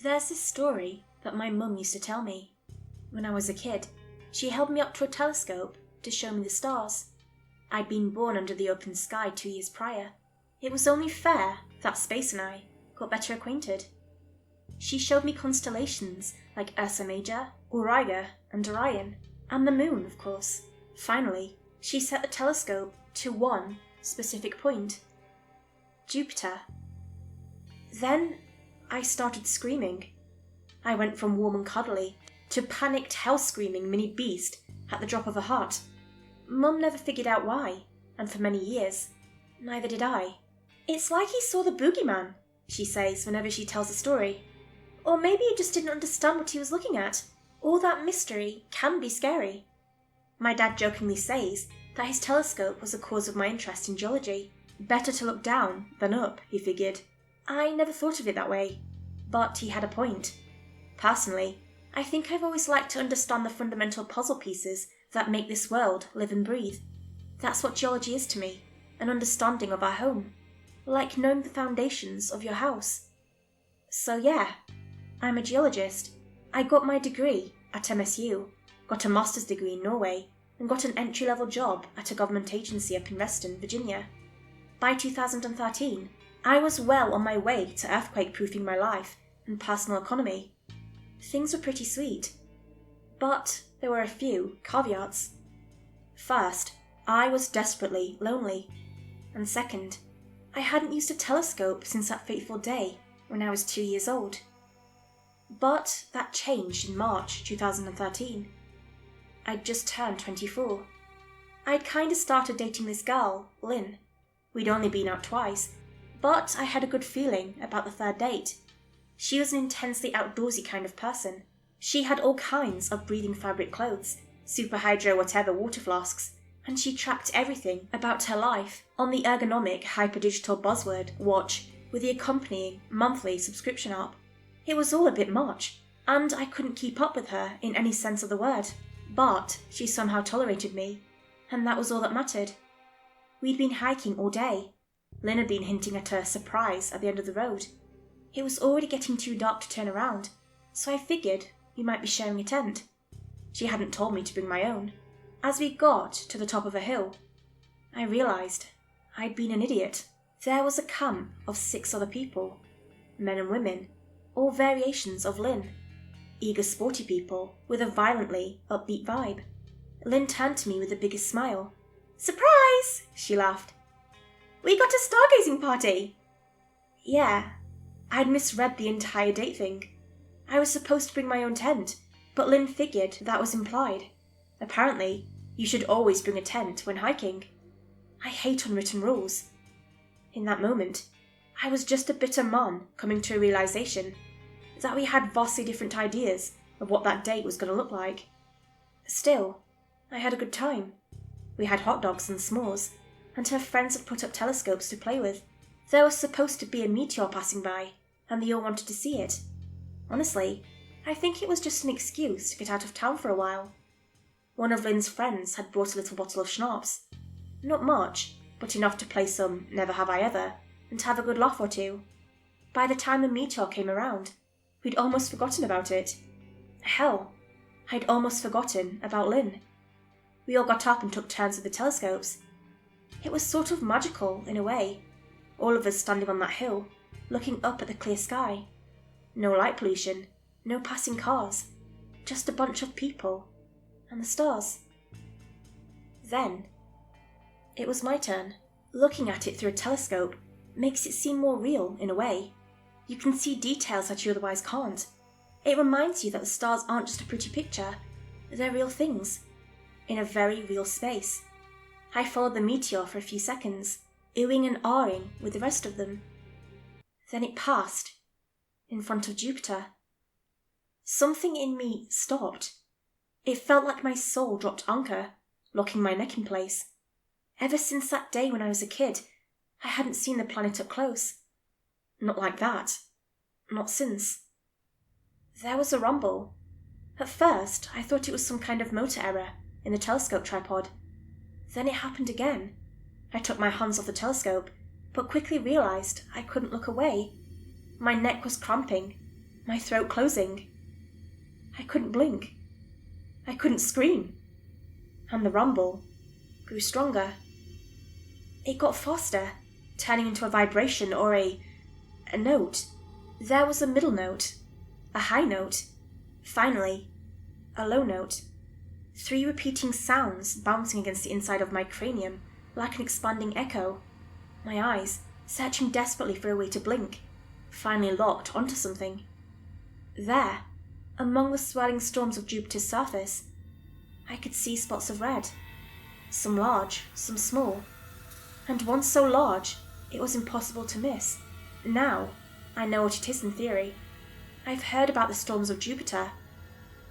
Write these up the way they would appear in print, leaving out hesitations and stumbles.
There's this story that my mum used to tell me. When I was a kid, she held me up to a telescope to show me the stars. I'd been born under the open sky 2 years prior. It was only fair that Space and I got better acquainted. She showed me constellations like Ursa Major, Auriga, and Orion, and the moon, of course. Finally, she set the telescope to one specific point: Jupiter. Then I started screaming. I went from warm and cuddly to panicked hell-screaming mini beast at the drop of a hat. Mum never figured out why, and for many years, neither did I. It's like he saw the boogeyman, she says whenever she tells a story. Or maybe he just didn't understand what he was looking at. All that mystery can be scary. My dad jokingly says that his telescope was the cause of my interest in geology. Better to look down than up, he figured. I never thought of it that way, but he had a point. Personally, I think I've always liked to understand the fundamental puzzle pieces that make this world live and breathe. That's what geology is to me, an understanding of our home, like knowing the foundations of your house. So yeah, I'm a geologist. I got my degree at MSU, got a master's degree in Norway, and got an entry-level job at a government agency up in Reston, Virginia. By 2013, I was well on my way to earthquake-proofing my life and personal economy. Things were pretty sweet, but there were a few caveats. First, I was desperately lonely, and second, I hadn't used a telescope since that fateful day when I was 2 years old. But that changed in March 2013. I'd just turned 24. I'd kinda started dating this girl, Lynn. We'd only been out twice, but I had a good feeling about the third date. She was an intensely outdoorsy kind of person. She had all kinds of breathing fabric clothes, super hydro whatever water flasks, and she tracked everything about her life on the ergonomic hyperdigital buzzword watch with the accompanying monthly subscription app. It was all a bit much, and I couldn't keep up with her in any sense of the word, but she somehow tolerated me, and that was all that mattered. We'd been hiking all day. Lynn had been hinting at a surprise at the end of the road. It was already getting too dark to turn around, so I figured we might be sharing a tent. She hadn't told me to bring my own. As we got to the top of a hill, I realised I'd been an idiot. There was a camp of 6 other people, men and women, all variations of Lynn. Eager, sporty people with a violently upbeat vibe. Lynn turned to me with the biggest smile. "Surprise!" she laughed. "We got a stargazing party!" Yeah, I'd misread the entire date thing. I was supposed to bring my own tent, but Lynn figured that was implied. Apparently, you should always bring a tent when hiking. I hate unwritten rules. In that moment, I was just a bitter mom coming to a realisation that we had vastly different ideas of what that date was going to look like. Still, I had a good time. We had hot dogs and s'mores, and her friends had put up telescopes to play with. There was supposed to be a meteor passing by, and they all wanted to see it. Honestly, I think it was just an excuse to get out of town for a while. One of Lynn's friends had brought a little bottle of schnapps. Not much, but enough to play some Never Have I Ever, and have a good laugh or two. By the time the meteor came around, we'd almost forgotten about it. Hell, I'd almost forgotten about Lynn. We all got up and took turns with the telescopes. It was sort of magical in a way, all of us standing on that hill, looking up at the clear sky. No light pollution, no passing cars, just a bunch of people and the stars. Then, it was my turn. Looking at it through a telescope makes it seem more real in a way. You can see details that you otherwise can't. It reminds you that the stars aren't just a pretty picture, they're real things, in a very real space. I followed the meteor for a few seconds, oohing and ahhing with the rest of them. Then it passed, in front of Jupiter. Something in me stopped. It felt like my soul dropped anchor, locking my neck in place. Ever since that day when I was a kid, I hadn't seen the planet up close. Not like that. Not since. There was a rumble. At first, I thought it was some kind of motor error in the telescope tripod. Then it happened again. I took my hands off the telescope, but quickly realised I couldn't look away. My neck was cramping, my throat closing. I couldn't blink. I couldn't scream. And the rumble grew stronger. It got faster, turning into a vibration or a note. There was a middle note, a high note, finally, a low note. 3 repeating sounds bouncing against the inside of my cranium like an expanding echo. My eyes, searching desperately for a way to blink, finally locked onto something. There, among the swirling storms of Jupiter's surface, I could see spots of red. Some large, some small, and one so large it was impossible to miss. Now, I know what it is in theory. I've heard about the storms of Jupiter.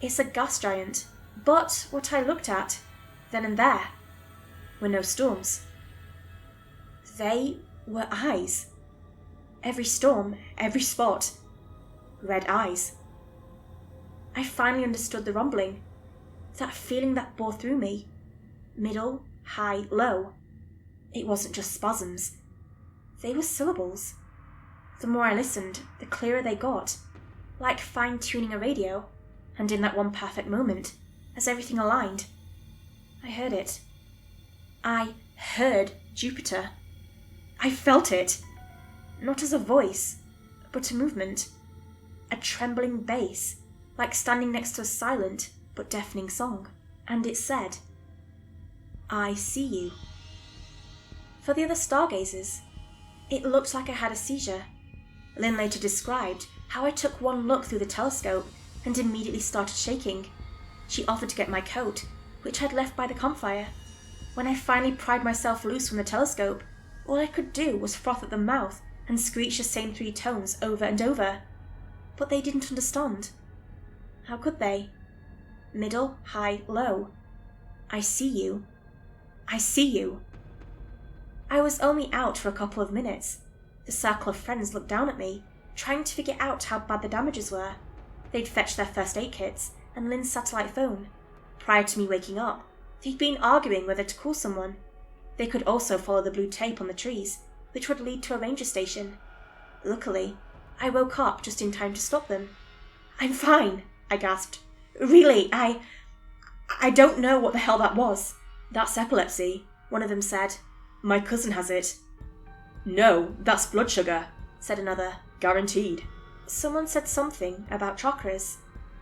It's a gas giant, but what I looked at, then and there, were no storms. They were eyes. Every storm, every spot, red eyes. I finally understood the rumbling, that feeling that bore through me. Middle, high, low. It wasn't just spasms. They were syllables. The more I listened, the clearer they got, like fine-tuning a radio, and in that one perfect moment, as everything aligned, I heard it. I heard Jupiter. I felt it. Not as a voice, but a movement. A trembling bass, like standing next to a silent but deafening song. And it said, "I see you." For the other stargazers, it looked like I had a seizure. Lynn later described how I took one look through the telescope and immediately started shaking. She offered to get my coat, which I'd left by the campfire. When I finally pried myself loose from the telescope, all I could do was froth at the mouth and screech the same 3 tones over and over. But they didn't understand. How could they? Middle, high, low. I see you. I see you. I was only out for a couple of minutes. The circle of friends looked down at me, trying to figure out how bad the damages were. They'd fetched their first aid kits and Lynn's satellite phone. Prior to me waking up, they'd been arguing whether to call someone. They could also follow the blue tape on the trees, which would lead to a ranger station. Luckily, I woke up just in time to stop them. "I'm fine," I gasped. "Really, I don't know what the hell that was." "That's epilepsy," one of them said. "My cousin has it." "No, that's blood sugar," said another. "Guaranteed." Someone said something about chakras.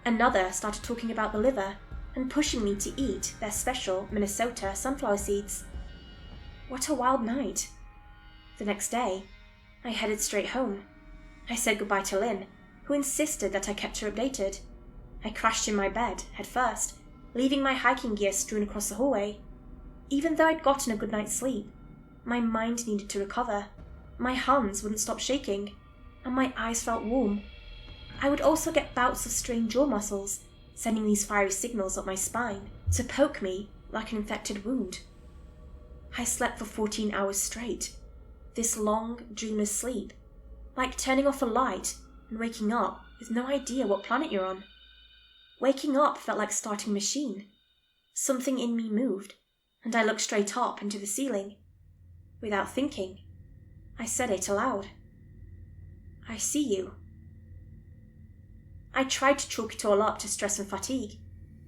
Another started talking about the liver and pushing me to eat their special Minnesota sunflower seeds. What a wild night. The next day, I headed straight home. I said goodbye to Lynn, who insisted that I kept her updated. I crashed in my bed, head first, leaving my hiking gear strewn across the hallway. Even though I'd gotten a good night's sleep, my mind needed to recover. My hands wouldn't stop shaking, and my eyes felt warm. I would also get bouts of strained jaw muscles, sending these fiery signals up my spine to poke me like an infected wound. I slept for 14 hours straight. This long, dreamless sleep, like turning off a light and waking up with no idea what planet you're on. Waking up felt like starting a machine. Something in me moved, and I looked straight up into the ceiling. Without thinking, I said it aloud. "I see you." I tried to chalk it all up to stress and fatigue.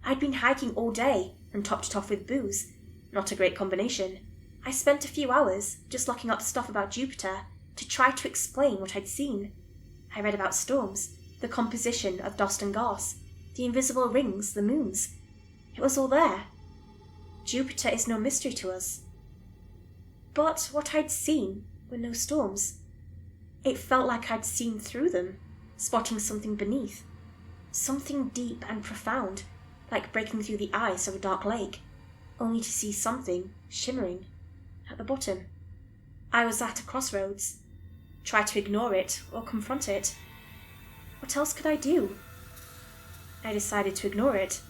I'd been hiking all day and topped it off with booze. Not a great combination. I spent a few hours just looking up stuff about Jupiter to try to explain what I'd seen. I read about storms, the composition of dust and gas, the invisible rings, the moons. It was all there. Jupiter is no mystery to us. But what I'd seen were no storms. It felt like I'd seen through them, spotting something beneath. Something deep and profound, like breaking through the ice of a dark lake, only to see something shimmering at the bottom. I was at a crossroads. Try to ignore it or confront it. What else could I do? I decided to ignore it.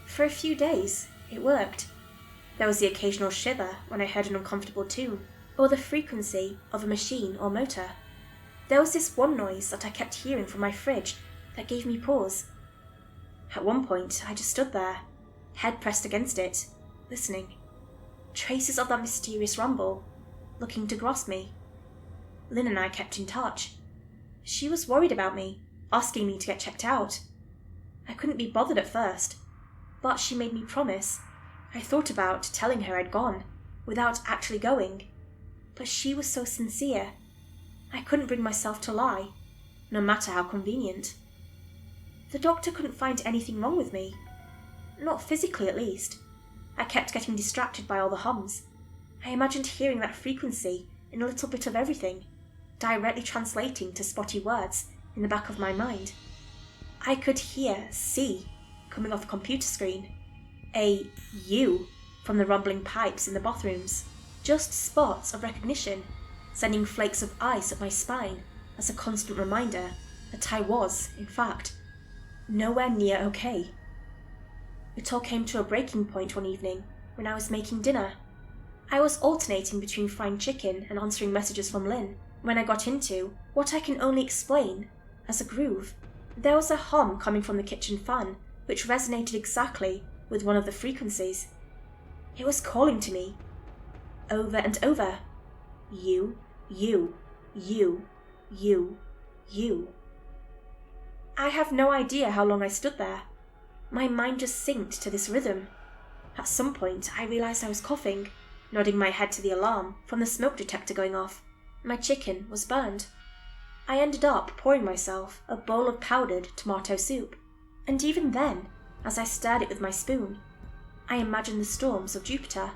For a few days, it worked. There was the occasional shiver when I heard an uncomfortable tune, or the frequency of a machine or motor. There was this one noise that I kept hearing from my fridge that gave me pause. At one point, I just stood there, head pressed against it, listening. Traces of that mysterious rumble, looking to grasp me. Lynn and I kept in touch. She was worried about me, asking me to get checked out. I couldn't be bothered at first, but she made me promise. I thought about telling her I'd gone, without actually going, but she was so sincere. I couldn't bring myself to lie, no matter how convenient. The doctor couldn't find anything wrong with me. Not physically, at least. I kept getting distracted by all the hums. I imagined hearing that frequency in a little bit of everything, directly translating to spotty words in the back of my mind. I could hear C coming off a computer screen, a U from the rumbling pipes in the bathrooms, just spots of recognition, sending flakes of ice up my spine as a constant reminder that I was, in fact, nowhere near okay. It all came to a breaking point one evening when I was making dinner. I was alternating between frying chicken and answering messages from Lynn when I got into what I can only explain as a groove. There was a hum coming from the kitchen fan which resonated exactly with one of the frequencies. It was calling to me, over and over. You, you, you, you, you. I have no idea how long I stood there. My mind just synced to this rhythm. At some point, I realized I was coughing, nodding my head to the alarm from the smoke detector going off. My chicken was burned. I ended up pouring myself a bowl of powdered tomato soup, and even then, as I stirred it with my spoon, I imagined the storms of Jupiter,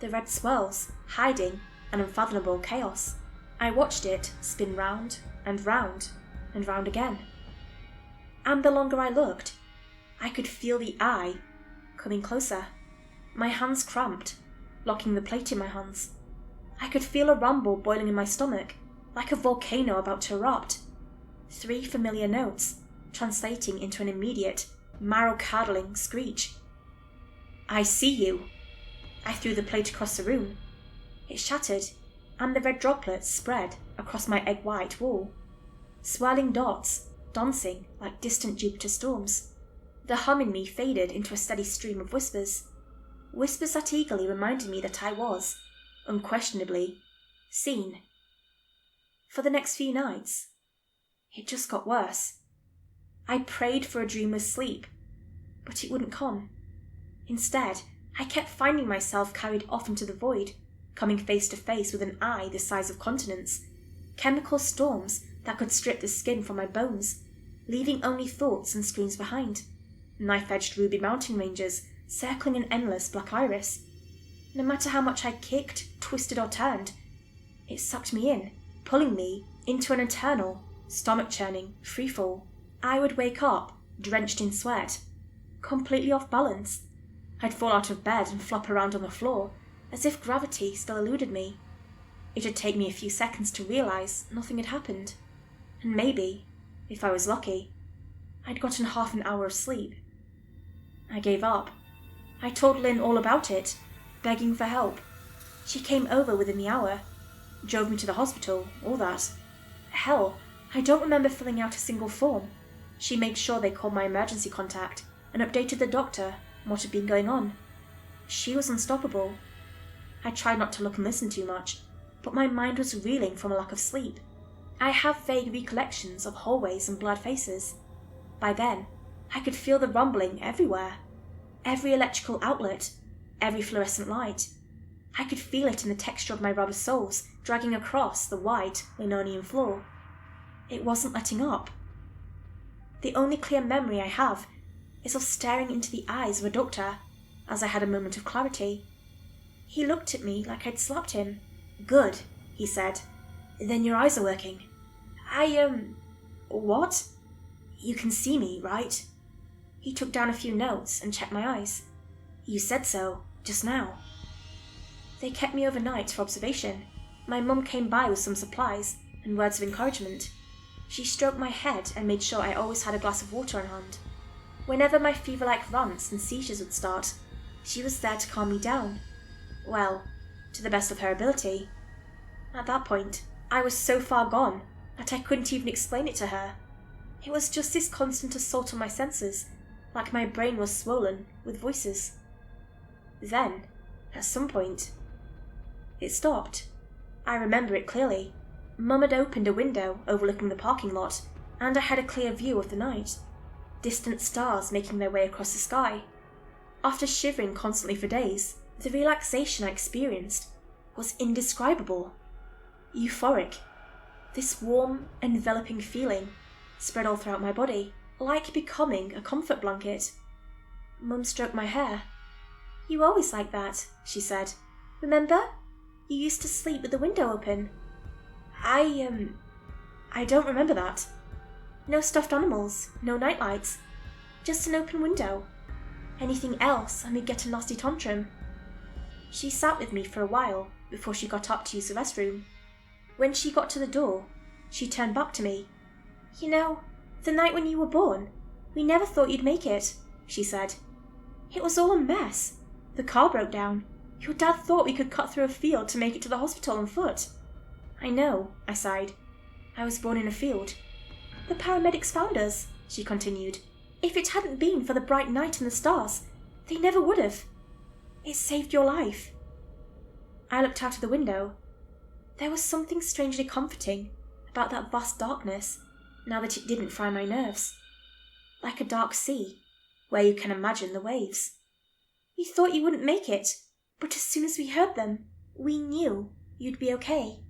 the red swirls hiding an unfathomable chaos. I watched it spin round and round and round again. And the longer I looked, I could feel the eye coming closer. My hands cramped, locking the plate in my hands. I could feel a rumble boiling in my stomach, like a volcano about to erupt. 3 familiar notes, translating into an immediate, marrow-curdling screech. I see you. I threw the plate across the room. It shattered, and the red droplets spread across my egg-white wall. Swirling dots, dancing like distant Jupiter storms. The hum in me faded into a steady stream of whispers. Whispers that eagerly reminded me that I was, unquestionably, seen. For the next few nights, it just got worse. I prayed for a dreamless sleep, but it wouldn't come. Instead, I kept finding myself carried off into the void, coming face to face with an eye the size of continents, chemical storms that could strip the skin from my bones, leaving only thoughts and screams behind, knife-edged ruby mountain ranges circling an endless black iris. No matter how much I kicked, twisted or turned, it sucked me in, pulling me into an eternal, stomach-churning freefall. I would wake up, drenched in sweat, completely off balance. I'd fall out of bed and flop around on the floor, as if gravity still eluded me. It'd take me a few seconds to realize nothing had happened, and maybe, if I was lucky, I'd gotten half an hour of sleep. I gave up. I told Lynn all about it, begging for help. She came over within the hour, drove me to the hospital, all that. Hell, I don't remember filling out a single form. She made sure they called my emergency contact and updated the doctor on what had been going on. She was unstoppable. I tried not to look and listen too much, but my mind was reeling from a lack of sleep. I have vague recollections of hallways and blurred faces. By then, I could feel the rumbling everywhere. Every electrical outlet, every fluorescent light. I could feel it in the texture of my rubber soles dragging across the white linoleum floor. It wasn't letting up. The only clear memory I have is of staring into the eyes of a doctor as I had a moment of clarity. He looked at me like I'd slapped him. "Good," he said. "Then your eyes are working." What? "You can see me, right?" He took down a few notes and checked my eyes. "You said so, just now." They kept me overnight for observation. My mum came by with some supplies and words of encouragement. She stroked my head and made sure I always had a glass of water on hand. Whenever my fever-like rants and seizures would start, she was there to calm me down. Well, to the best of her ability. At that point, I was so far gone that I couldn't even explain it to her. It was just this constant assault on my senses, like my brain was swollen with voices. Then, at some point, it stopped. I remember it clearly. Mum had opened a window overlooking the parking lot, and I had a clear view of the night, distant stars making their way across the sky. After shivering constantly for days, the relaxation I experienced was indescribable. Euphoric. This warm, enveloping feeling spread all throughout my body, like becoming a comfort blanket. Mum stroked my hair. "You always like that," she said. "Remember? You used to sleep with the window open." I don't remember that. No stuffed animals, no nightlights, just an open window. Anything else and we'd get a nasty tantrum. She sat with me for a while before she got up to use the restroom. When she got to the door, she turned back to me. "You know, the night when you were born, we never thought you'd make it," she said. "It was all a mess. The car broke down. Your dad thought we could cut through a field to make it to the hospital on foot." "I know," I sighed. "I was born in a field." "The paramedics found us," she continued. "If it hadn't been for the bright night and the stars, they never would have. It saved your life." I looked out of the window. There was something strangely comforting about that vast darkness, now that it didn't fry my nerves. Like a dark sea, where you can imagine the waves. "We thought you wouldn't make it, but as soon as we heard them, we knew you'd be okay."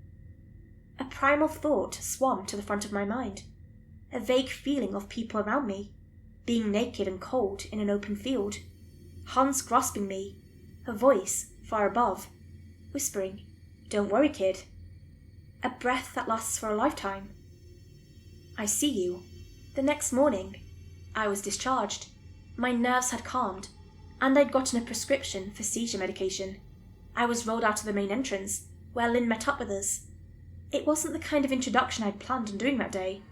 A primal thought swam to the front of my mind. A vague feeling of people around me, being naked and cold in an open field. Hands grasping me, a voice far above, whispering, "Don't worry, kid." A breath that lasts for a lifetime. I see you. The next morning, I was discharged. My nerves had calmed, and I'd gotten a prescription for seizure medication. I was rolled out of the main entrance, where Lynn met up with us. It wasn't the kind of introduction I'd planned on doing that day,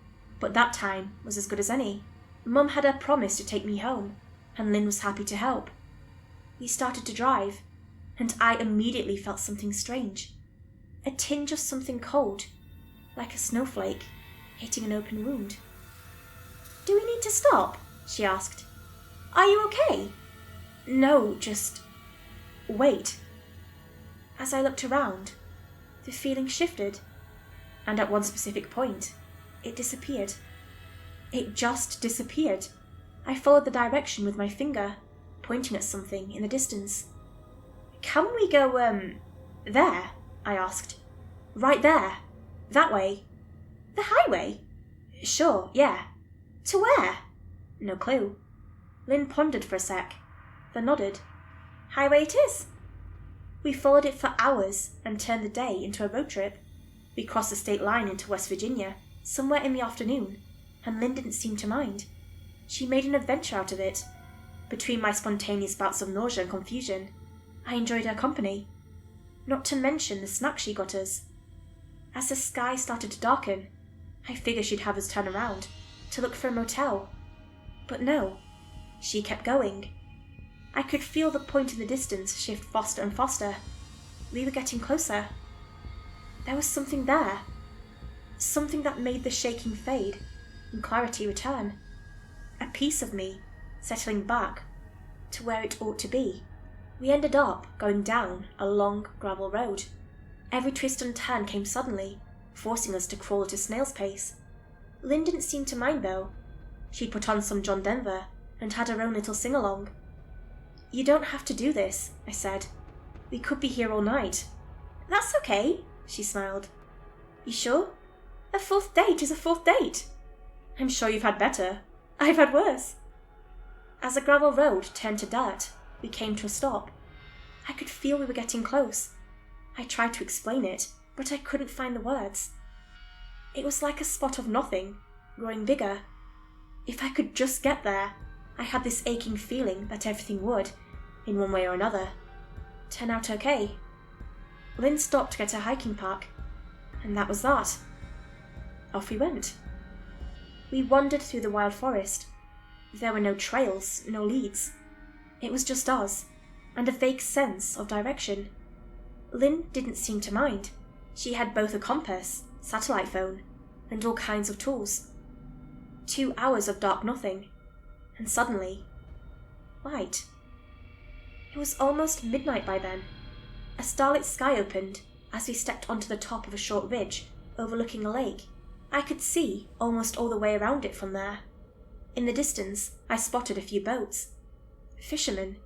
but that time was as good as any. Mum had her promise to take me home, and Lynn was happy to help. We started to drive, and I immediately felt something strange. A tinge of something cold, like a snowflake, hitting an open wound. "Do we need to stop?" she asked. "Are you okay?" "No, just... wait." As I looked around, the feeling shifted, and at one specific point, it disappeared. It just disappeared. I followed the direction with my finger, pointing at something in the distance. "Can we go, there?" I asked. "Right there. That way." "The highway?" "Sure, yeah." "To where?" No clue. Lynn pondered for a sec, then nodded. "Highway it is." We followed it for hours and turned the day into a road trip. We crossed the state line into West Virginia, somewhere in the afternoon, and Lynn didn't seem to mind. She made an adventure out of it. Between my spontaneous bouts of nausea and confusion, I enjoyed her company. Not to mention the snacks she got us. As the sky started to darken, I figured she'd have us turn around to look for a motel. But no, she kept going. I could feel the point in the distance shift faster and faster. We were getting closer. There was something there. Something that made the shaking fade and clarity return. A piece of me settling back to where it ought to be. We ended up going down a long gravel road. Every twist and turn came suddenly, forcing us to crawl at a snail's pace. Lynn didn't seem to mind though. She'd put on some John Denver and had her own little sing-along. "You don't have to do this," I said. "We could be here all night." "That's okay," she smiled. "You sure? A fourth date is a fourth date." "I'm sure you've had better. I've had worse." As the gravel road turned to dirt, we came to a stop. I could feel we were getting close. I tried to explain it, but I couldn't find the words. It was like a spot of nothing, growing bigger. If I could just get there, I had this aching feeling that everything would, in one way or another, turn out okay. Lynn stopped to get her hiking pack, and that was that. Off we went. We wandered through the wild forest. There were no trails, no leads. It was just us, and a vague sense of direction. Lynn didn't seem to mind. She had both a compass, satellite phone, and all kinds of tools. 2 hours of dark nothing, and suddenly, light. It was almost midnight by then. A starlit sky opened as we stepped onto the top of a short ridge overlooking a lake. I could see almost all the way around it from there. In the distance, I spotted a few boats. Fishermen.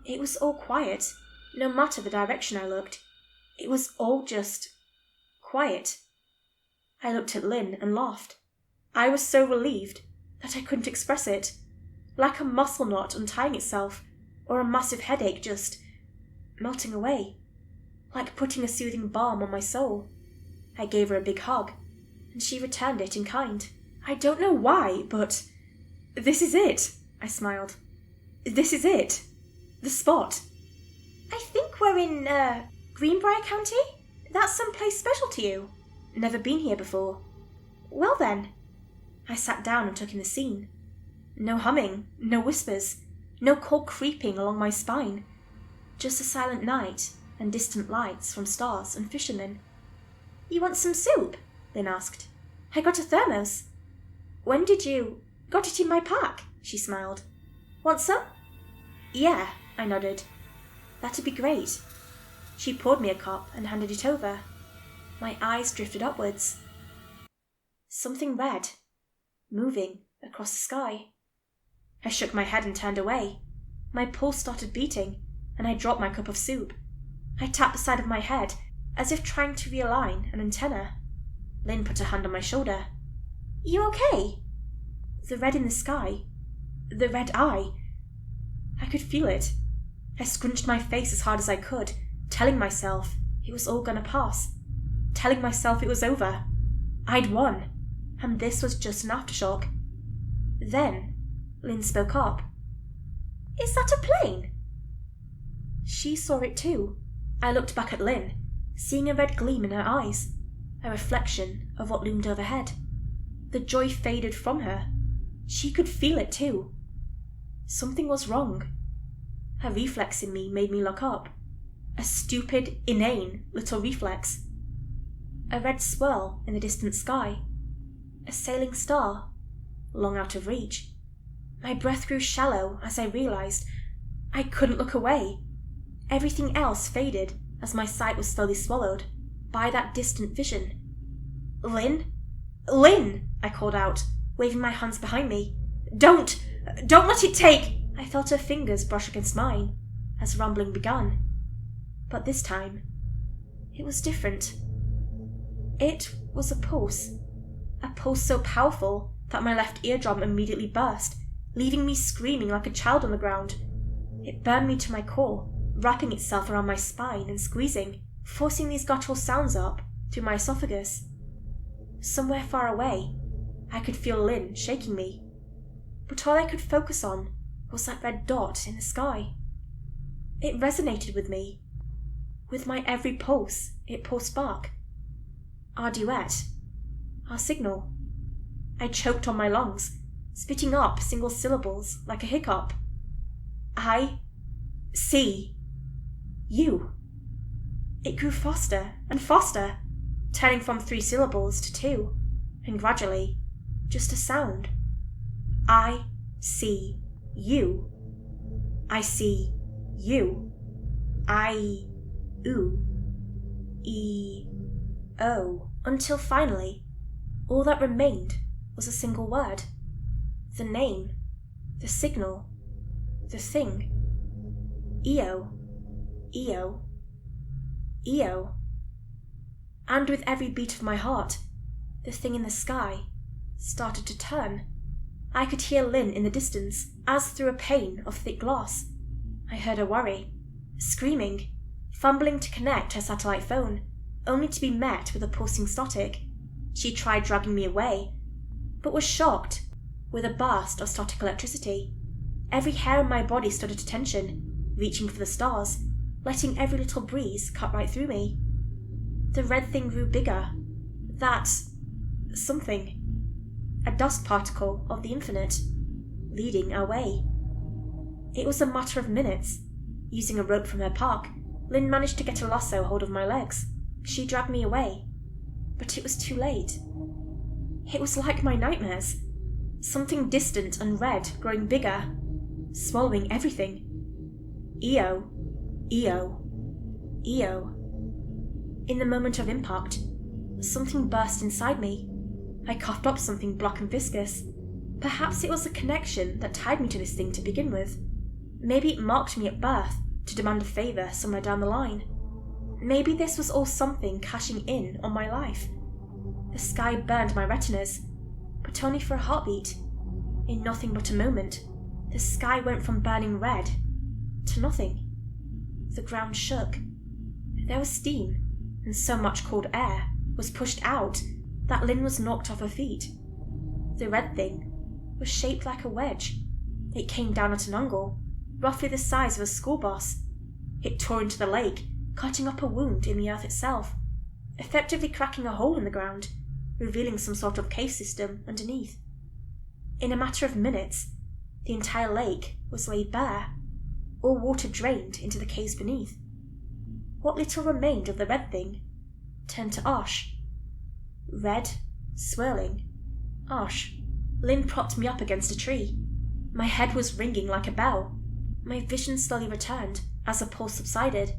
It was all quiet, no matter the direction I looked. It was all just quiet. I looked at Lynn and laughed. I was so relieved that I couldn't express it, like a muscle knot untying itself, or a massive headache just melting away, like putting a soothing balm on my soul. I gave her a big hug, and she returned it in kind. I don't know why, but this is it, I smiled. This is it. The spot. I think we're in, Greenbrier County? That's someplace special to you. Never been here before. Well then. I sat down and took in the scene. No humming, no whispers, no cold creeping along my spine. Just a silent night and distant lights from stars and fishermen. You want some soup? Lynn asked. I got a thermos. When did you... Got it in my pack, she smiled. Want some? Yeah, I nodded. That'd be great. She poured me a cup and handed it over. My eyes drifted upwards. Something red, moving across the sky. I shook my head and turned away. My pulse started beating, and I dropped my cup of soup. I tapped the side of my head, as if trying to realign an antenna. Lynn put her hand on my shoulder. You okay? The red in the sky. The red eye. I could feel it. I scrunched my face as hard as I could, telling myself it was all gonna pass. Telling myself it was over. I'd won, and this was just an aftershock. Then Lynn spoke up. Is that a plane? She saw it too. I looked back at Lynn, seeing a red gleam in her eyes, a reflection of what loomed overhead. The joy faded from her. She could feel it too. Something was wrong. A reflex in me made me look up. A stupid, inane little reflex. A red swirl in the distant sky. A sailing star, long out of reach. My breath grew shallow as I realized I couldn't look away. Everything else faded as my sight was slowly swallowed by that distant vision. Lynn? Lynn! I called out, waving my hands behind me. Don't let it take... I felt her fingers brush against mine as rumbling began. But this time, it was different. It was a pulse so powerful that my left eardrum immediately burst, leaving me screaming like a child on the ground. It burned me to my core, wrapping itself around my spine and squeezing, forcing these guttural sounds up through my esophagus. Somewhere far away, I could feel Lynn shaking me, but all I could focus on was that red dot in the sky. It resonated with me. With my every pulse, it pulsed back. Our duet. Our signal. I choked on my lungs, spitting up single syllables like a hiccup. I see you. It grew faster and faster, turning from 3 syllables to 2, and gradually, just a sound. I see you. I see you. I, oo, e, o, until finally, all that remained was a single word. The name, the signal, the thing. Eo, Eo, Eo. And with every beat of my heart, the thing in the sky started to turn. I could hear Lynn in the distance, as through a pane of thick glass. I heard her worry, screaming, fumbling to connect her satellite phone, only to be met with a pulsing static. She tried dragging me away, but was shocked with a burst of static electricity. Every hair in my body stood at attention, reaching for the stars, letting every little breeze cut right through me. The red thing grew bigger. That something. A dust particle of the infinite, leading our way. It was a matter of minutes. Using a rope from her pack, Lynn managed to get a lasso hold of my legs. She dragged me away, but it was too late. It was like my nightmares. Something distant and red growing bigger, swallowing everything. Eo, Eo, Eo. In the moment of impact, something burst inside me. I coughed up something black and viscous. Perhaps it was the connection that tied me to this thing to begin with. Maybe it marked me at birth to demand a favour somewhere down the line. Maybe this was all something cashing in on my life. The sky burned my retinas, but only for a heartbeat. In nothing but a moment, the sky went from burning red to nothing. The ground shook. There was steam, and so much cold air was pushed out that Lynn was knocked off her feet. The red thing was shaped like a wedge. It came down at an angle, roughly the size of a school bus. It tore into the lake, cutting up a wound in the earth itself, effectively cracking a hole in the ground, revealing some sort of cave system underneath. In a matter of minutes, the entire lake was laid bare. All water drained into the caves beneath. What little remained of the red thing turned to ash. Red, swirling, ash. Lynn propped me up against a tree. My head was ringing like a bell. My vision slowly returned as the pulse subsided.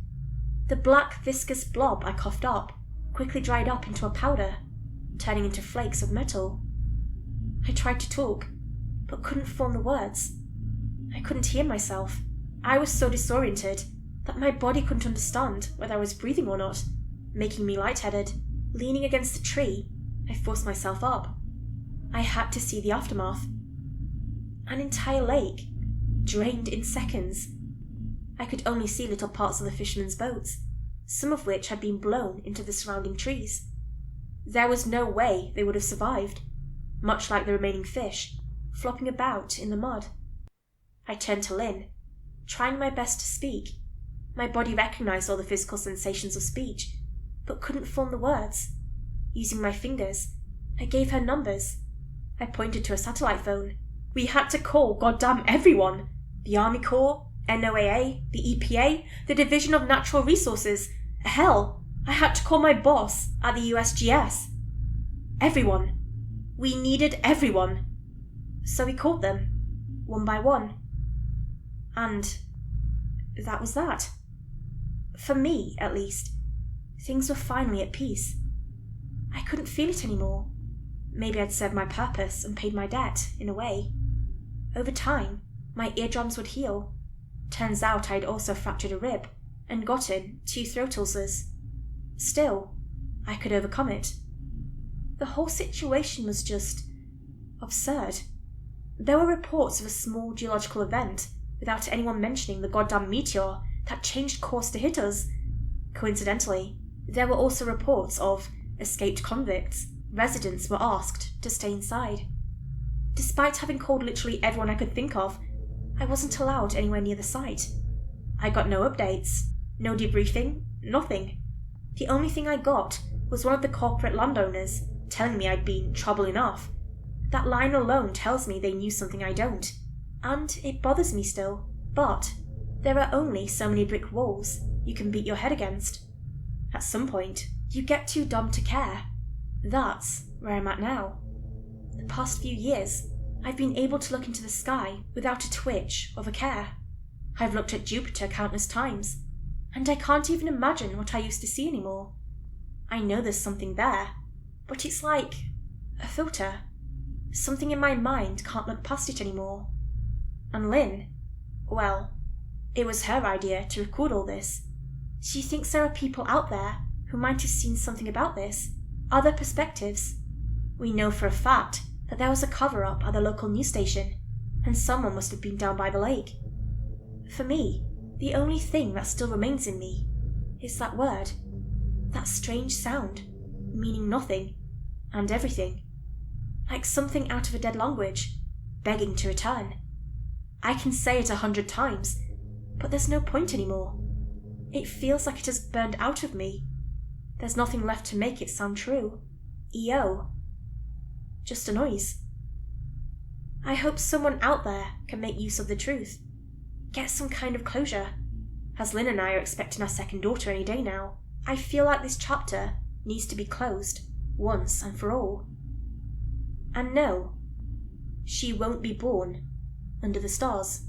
The black, viscous blob I coughed up quickly dried up into a powder, turning into flakes of metal. I tried to talk, but couldn't form the words. I couldn't hear myself. I was so disoriented that my body couldn't understand whether I was breathing or not, making me lightheaded. Leaning against the tree, I forced myself up. I had to see the aftermath. An entire lake, drained in seconds. I could only see little parts of the fishermen's boats, some of which had been blown into the surrounding trees. There was no way they would have survived, much like the remaining fish, flopping about in the mud. I turned to Lynn, trying my best to speak. My body recognized all the physical sensations of speech, but couldn't form the words. Using my fingers, I gave her numbers. I pointed to a satellite phone. We had to call goddamn everyone. The Army Corps, NOAA, the EPA, the Division of Natural Resources. Hell, I had to call my boss at the USGS. Everyone. We needed everyone. So we called them, one by one. And that was that. For me, at least, things were finally at peace. I couldn't feel it anymore. Maybe I'd served my purpose and paid my debt, in a way. Over time, my eardrums would heal. Turns out I'd also fractured a rib and gotten 2 throat ulcers. Still, I could overcome it. The whole situation was just absurd. There were reports of a small geological event without anyone mentioning the goddamn meteor that changed course to hit us. Coincidentally, there were also reports of escaped convicts. Residents were asked to stay inside. Despite having called literally everyone I could think of, I wasn't allowed anywhere near the site. I got no updates, no debriefing, nothing. The only thing I got was one of the corporate landowners telling me I'd been trouble enough. That line alone tells me they knew something I don't, and it bothers me still. But there are only so many brick walls you can beat your head against. At some point, you get too dumb to care. That's where I'm at now. The past few years, I've been able to look into the sky without a twitch of a care. I've looked at Jupiter countless times, and I can't even imagine what I used to see anymore. I know there's something there, but it's like a filter. Something in my mind can't look past it anymore. And Lynn, well, it was her idea to record all this. She thinks there are people out there who might have seen something about this, other perspectives. We know for a fact that there was a cover-up at the local news station, and someone must have been down by the lake. For me, the only thing that still remains in me is that word, that strange sound, meaning nothing and everything, like something out of a dead language, begging to return. I can say it 100 times, but there's no point anymore. It feels like it has burned out of me. There's nothing left to make it sound true. EO. Just a noise. I hope someone out there can make use of the truth. Get some kind of closure. As Lynn and I are expecting our second daughter any day now, I feel like this chapter needs to be closed, once and for all. And no, she won't be born under the stars.